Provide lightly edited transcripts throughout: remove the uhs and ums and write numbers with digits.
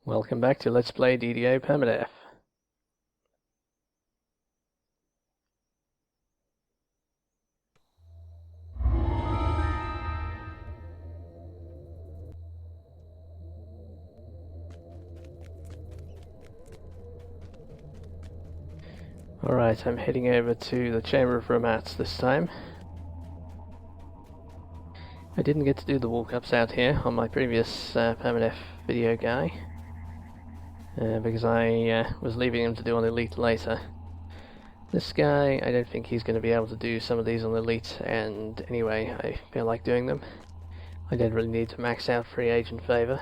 Welcome back to Let's Play DDO Permadeath. Alright, I'm heading over to the Chamber of Rahmat this time. I didn't get to do the walk-ups out here on my previous Permadeath video guy, because I was leaving him to do on Elite later. This guy, I don't think he's going to be able to do some of these on Elite, and anyway, I feel like doing them. I don't really need to max out free agent favor.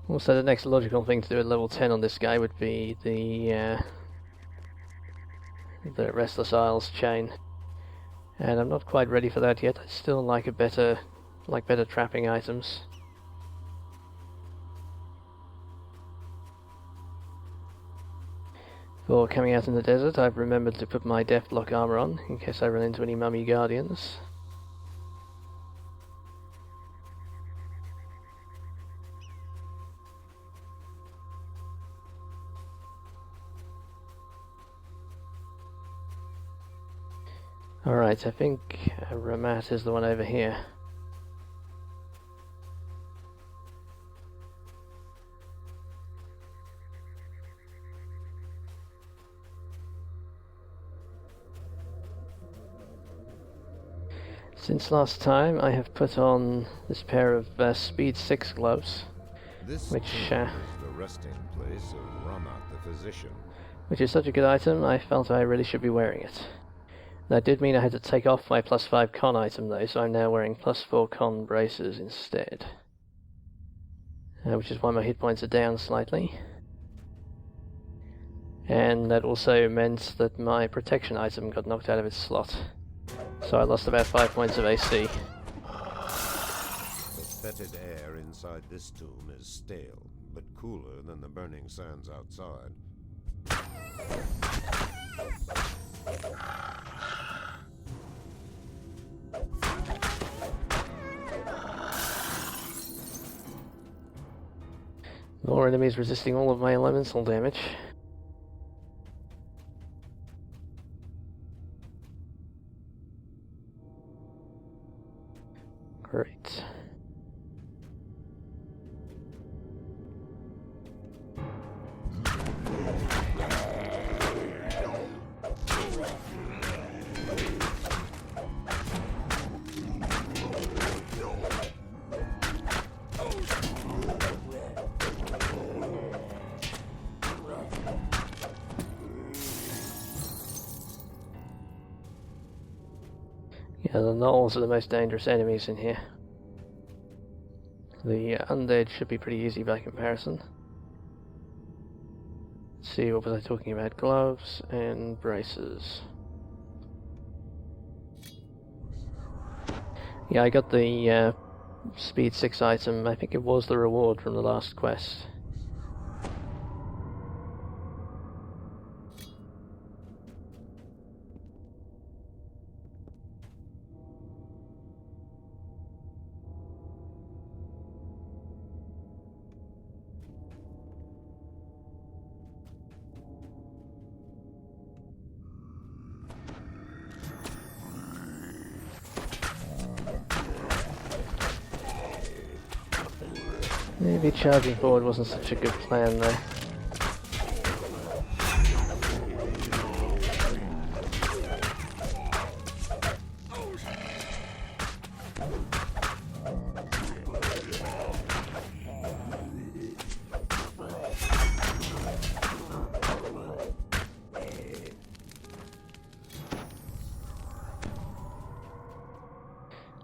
Also, the next logical thing to do at level 10 on this guy would be the Restless Isles chain. And I'm not quite ready for that yet. I still like better trapping items. For coming out in the desert, I've remembered to put my Deathblock armor on, in case I run into any mummy guardians. Alright, I think Rahmat is the one over here. Since last time, I have put on this pair of Speed 6 gloves, which is the resting place of Rahmat the physician. Which is such a good item, I felt I really should be wearing it. That did mean I had to take off my +5 con item though, so I'm now wearing +4 con braces instead. Which is why my hit points are down slightly. And that also meant that my protection item got knocked out of its slot. So I lost about 5 points of AC. The fetid air inside this tomb is stale, but cooler than the burning sands outside. More enemies resisting all of my elemental damage. Great. Yeah, the gnolls are the most dangerous enemies in here. The undead should be pretty easy by comparison. Let's see, what was I talking about? Gloves and braces. Yeah, I got the Speed 6 item. I think it was the reward from the last quest. Maybe charging forward wasn't such a good plan though.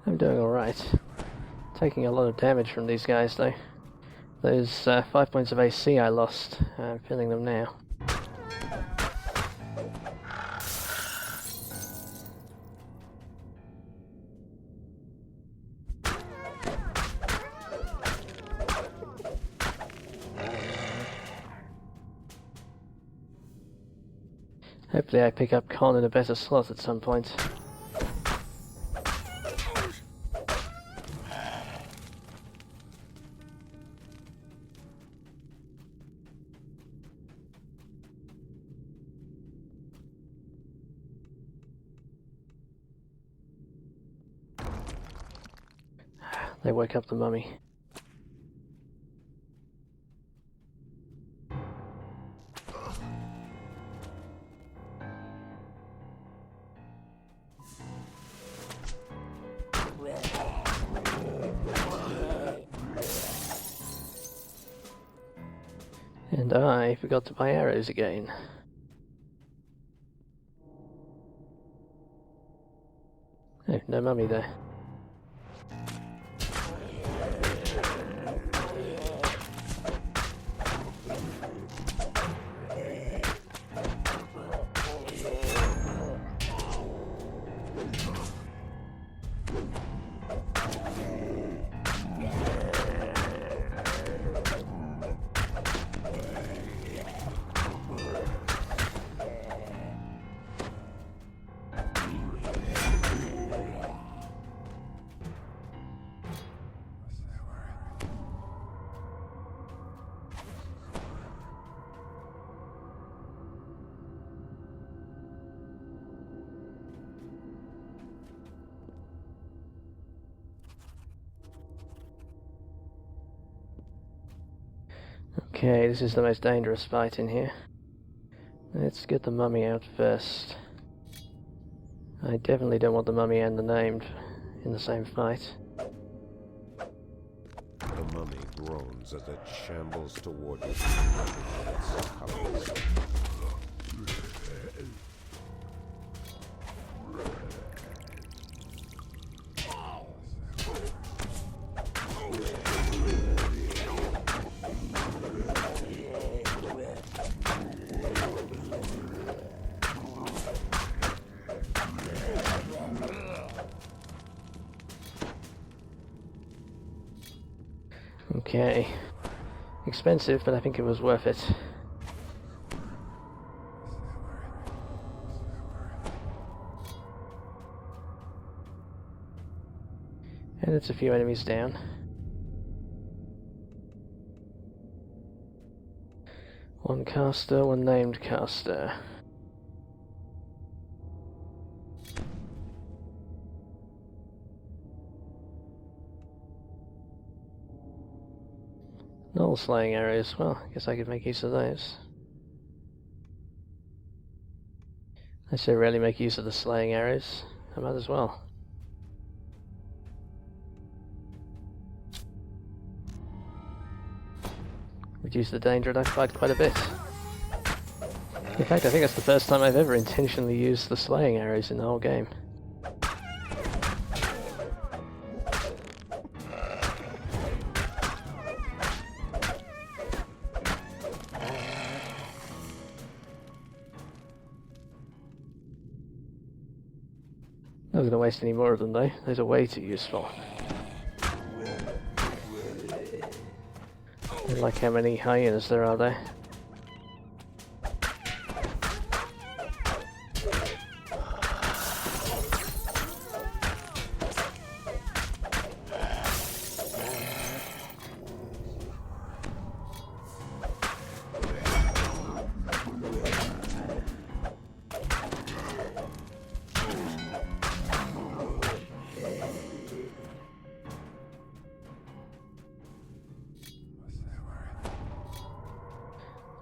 I'm doing alright. Taking a lot of damage from these guys though. Those 5 points of AC I lost, I'm feeling them now. Hopefully I pick up con in a better slot at some point. They wake up the mummy. And I forgot to buy arrows again. Oh, no mummy there. Okay, this is the most dangerous fight in here. Let's get the mummy out first. I definitely don't want the mummy and the named in the same fight. The mummy groans as it shambles toward you. Okay. Expensive, but I think it was worth it. And it's a few enemies down. One caster, one named caster. Null slaying arrows, well, I guess I could make use of those. I so rarely make use of the slaying arrows, I might as well. Reduce the danger and I fight quite a bit. In fact, I think that's the first time I've ever intentionally used the slaying arrows in the whole game. Not going to waste any more of them though, those are way too useful. I like how many hyenas there are there.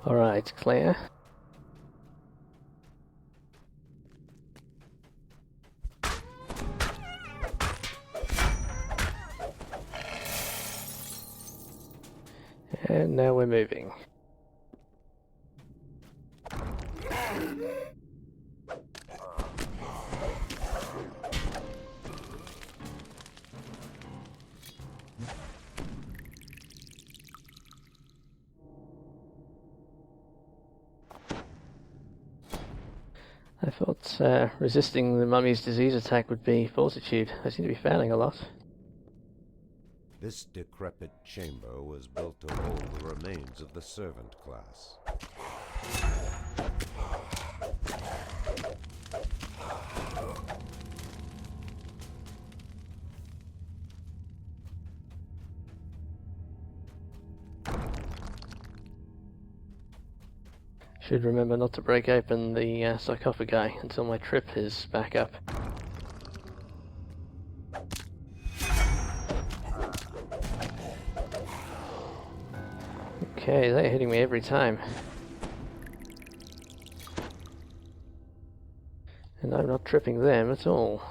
Alright, clear. And now we're moving. I thought resisting the mummy's disease attack would be fortitude. I seem to be failing a lot. This decrepit chamber was built to hold the remains of the servant class. Should remember not to break open the sarcophagi until my trip is back up. Okay, they're hitting me every time. And I'm not tripping them at all.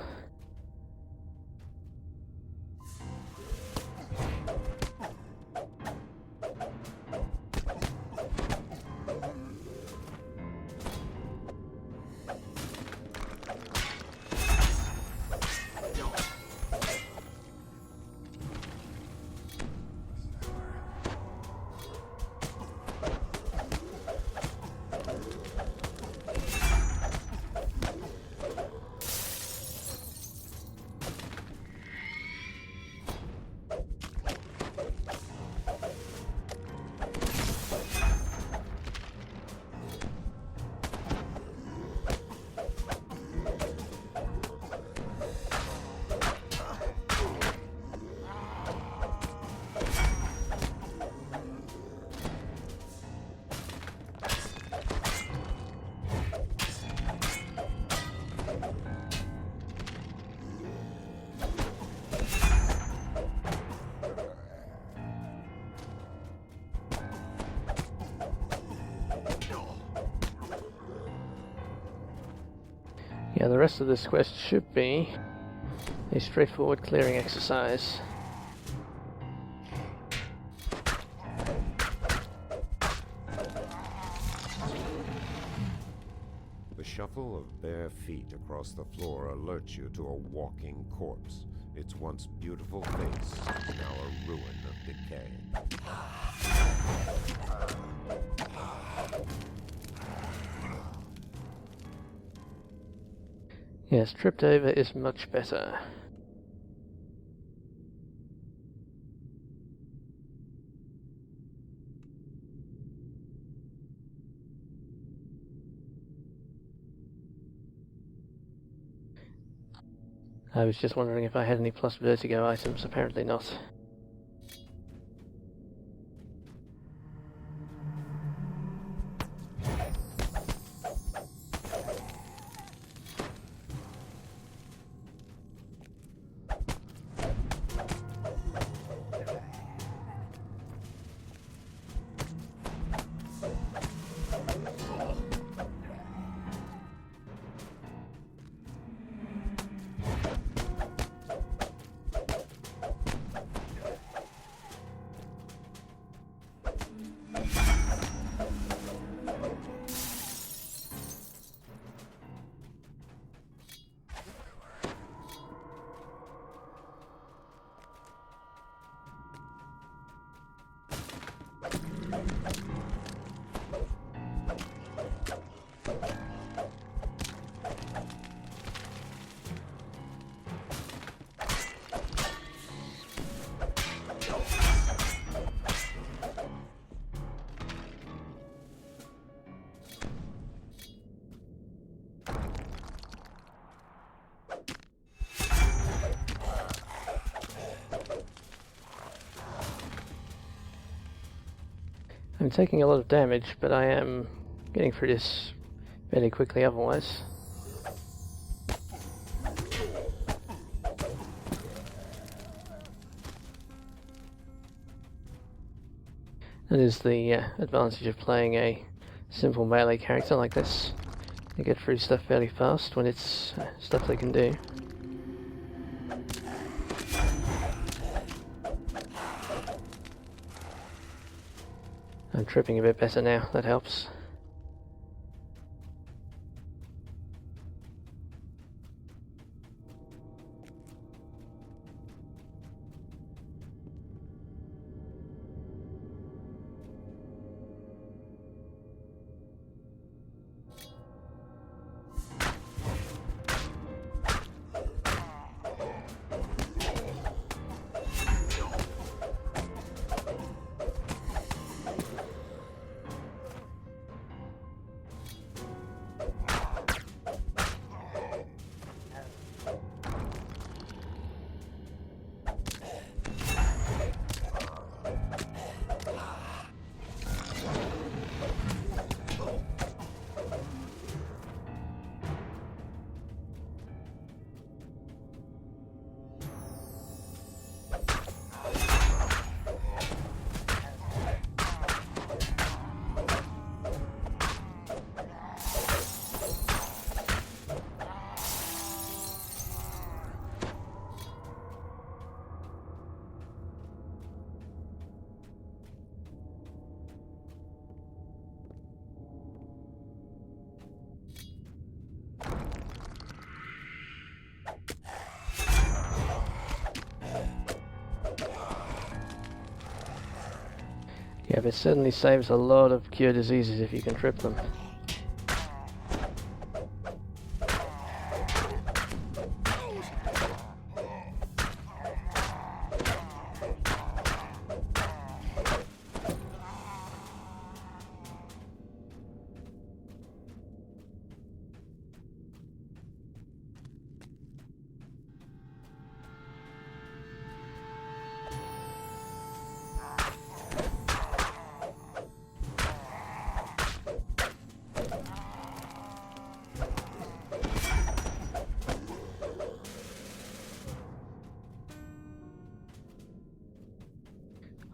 Yeah, the rest of this quest should be a straightforward clearing exercise. The shuffle of bare feet across the floor alerts you to a walking corpse. Its once beautiful face is now a ruin of decay. Yes, tripped over is much better. I was just wondering if I had any plus vertigo items, apparently not. I'm taking a lot of damage, but I am getting through this fairly quickly otherwise. That is the advantage of playing a simple melee character like this. You get through stuff fairly fast when it's stuff they can do. I'm tripping a bit better now, that helps. Yeah, but it certainly saves a lot of cure diseases if you can trip them.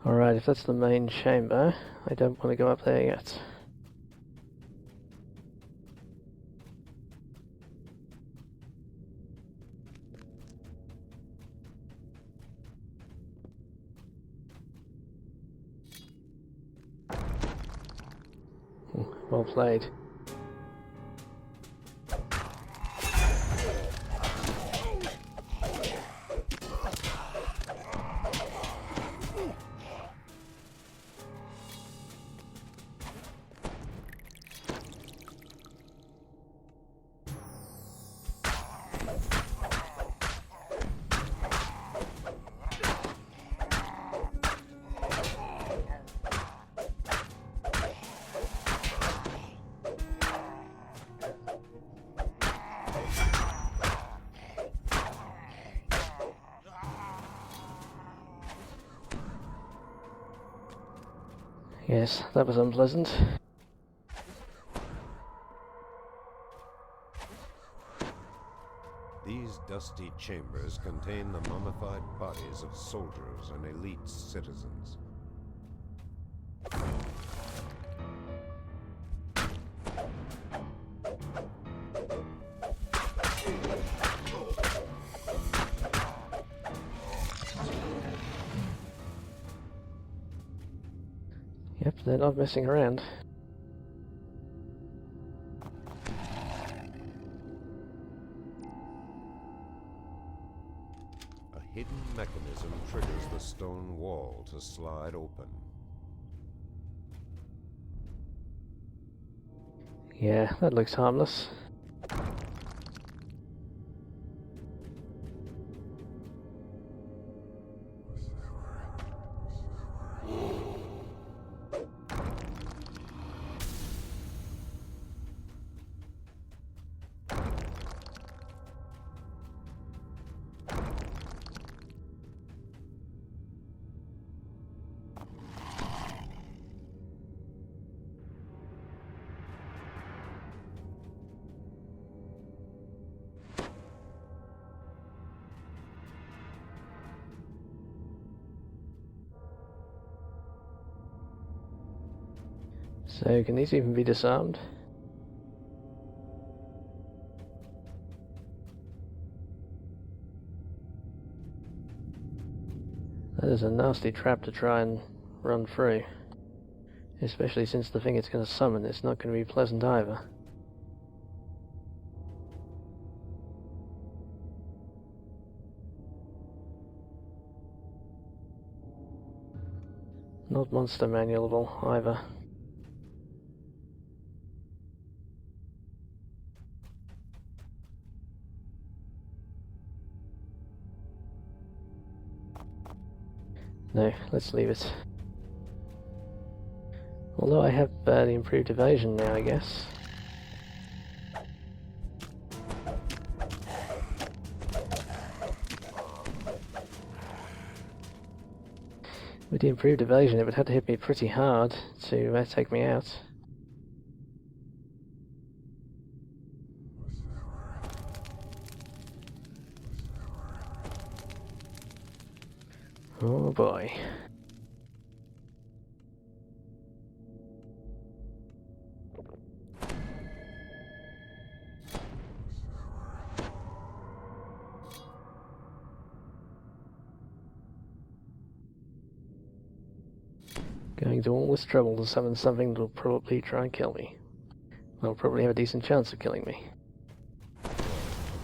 Alright, if that's the main chamber, I don't want to go up there yet. Well played. Yes, that was unpleasant. These dusty chambers contain the mummified bodies of soldiers and elite citizens. Yep, they're not messing around. A hidden mechanism triggers the stone wall to slide open. Yeah, that looks harmless. So, can these even be disarmed? That is a nasty trap to try and run through. Especially since the thing it's going to summon is not going to be pleasant either. Not monster manualable either. No, let's leave it. Although I have the improved evasion now, I guess. With the improved evasion, it would have to hit me pretty hard to take me out. Oh boy. Going to all this trouble to summon something that'll probably try and kill me. They'll probably have a decent chance of killing me. A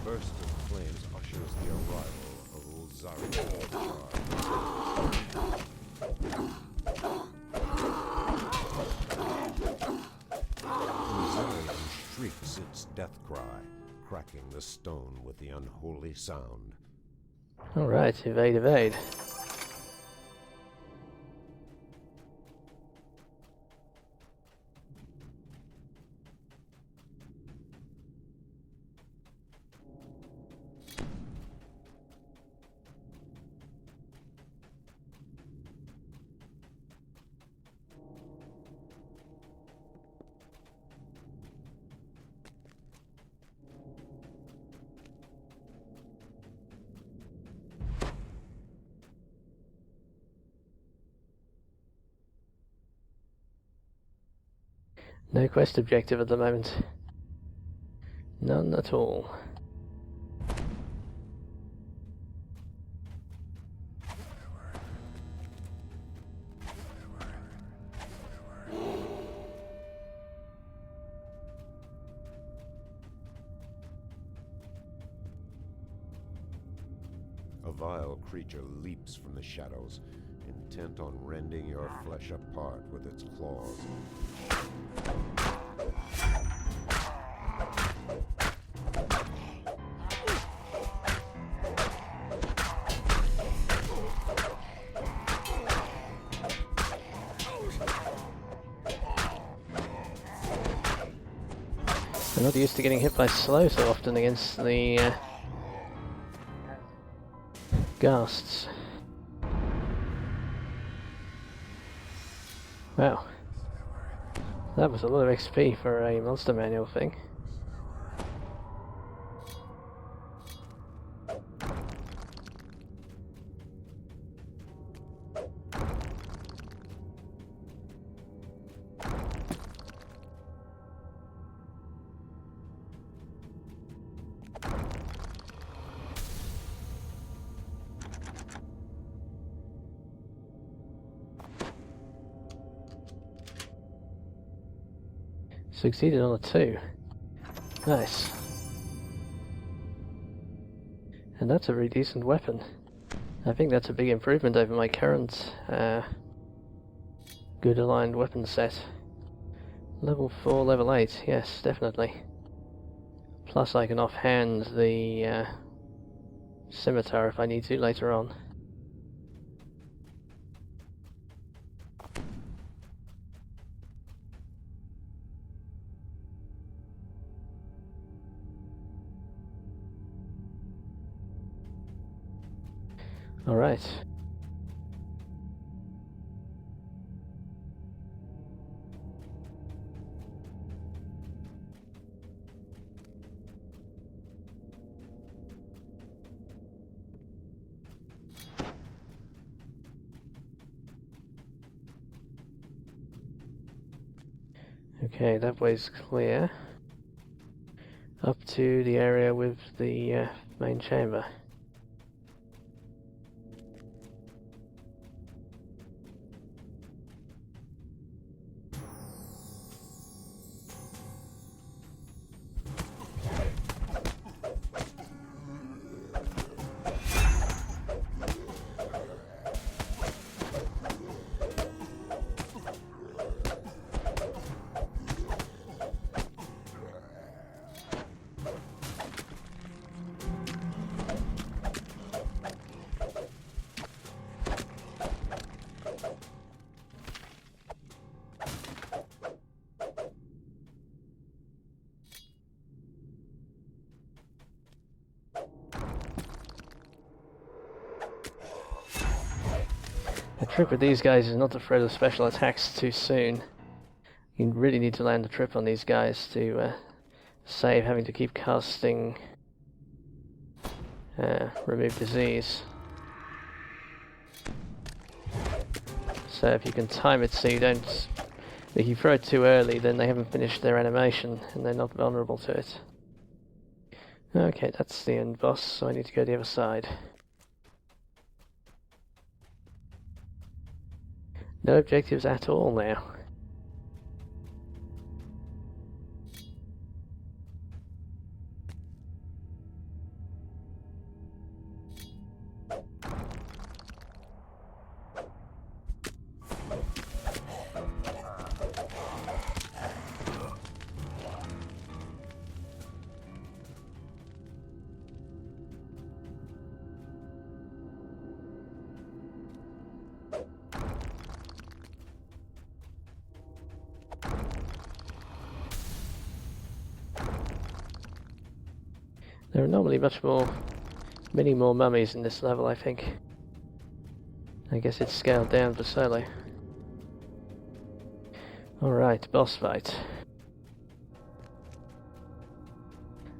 burst of flames ushers the arrival of Ulzari. death cry, cracking the stone with the unholy sound. Alright, evade, evade. No quest objective at the moment. None at all. A vile creature leaps from the shadows, intent on rending your flesh apart with its claws. I'm not used to getting hit by slow so often against the ghasts. Wow. That was a lot of XP for a monster manual thing. Succeeded on a 2. Nice. And that's a really decent weapon. I think that's a big improvement over my current good aligned weapon set. Level 4, level 8, yes, definitely. Plus I can offhand the scimitar if I need to later on. Alright. Okay, that way's clear. Up to the area with the main chamber. The trick with these guys is not to throw the special attacks too soon. You really need to land a trip on these guys to save having to keep casting remove disease. So if you can time it so you don't... If you throw it too early, then they haven't finished their animation and they're not vulnerable to it. Okay, that's the end boss, so I need to go the other side. No objectives at all now. There are normally many more mummies in this level, I think. I guess it's scaled down for solo. Alright, boss fight.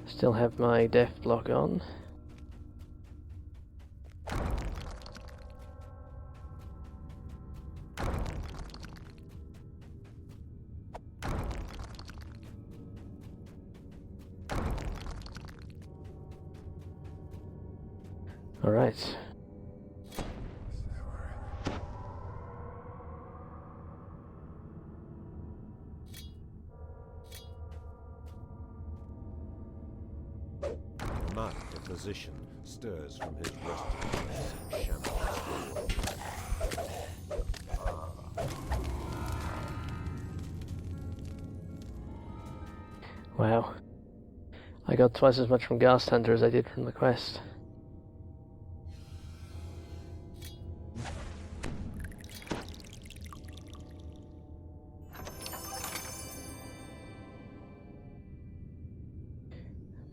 Still have my death block on. Alright. Rahmat, the physician, stirs from his resting place and shambles forward. Wow. I got twice as much from Ghost Hunter as I did from the quest.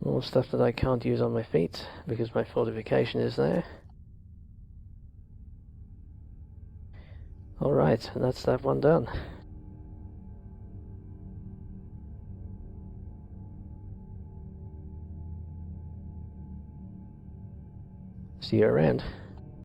More stuff that I can't use on my feet because my fortification is there. Alright, and that's that one done. See you around.